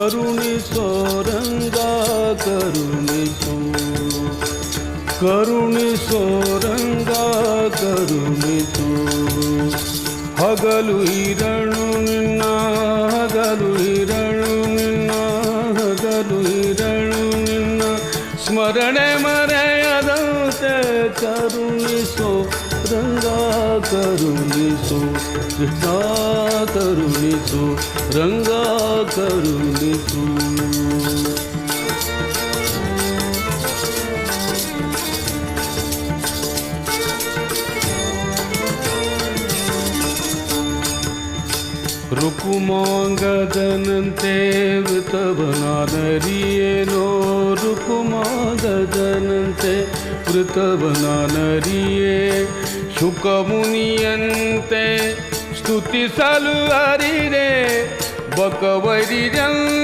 ಕರುಣಿಸೋ ರಂಗ ಕರುಣಿಸೋ ಕರುಣಿಸೋ ರಂಗ ಕರುಣಿಸೋ ಹಗಲು ಇರಳು ನಿನ್ನ ಹಗಲು ಇರಳು ನಿನ್ನ ಹಗಲು ಇರಳು ನಿನ್ನ ಸ್ಮರಣೆ ಮರೆಯದಂತೆ ಕರುಣಿಸೋ ರಂಗ ಕರುಣಿಸೋ ಕೃಷ್ಣ ಕರುಣಿಸೋ ರಂಗ ಕರುಣಿಸೋ ರುಕುಮಾಂಗದನಂತೆ ವೃತವನಾನರಿಯೇನೋ ರುಕುಮಾಂಗದನಂತೆ ವೃತವನಾನರಿಯೇ ಶುಕಮುನಿಯಂತೆ ಸ್ತುತಿಸಲು ಅರಿರೆ ಬಕವರಿಜಂತೆ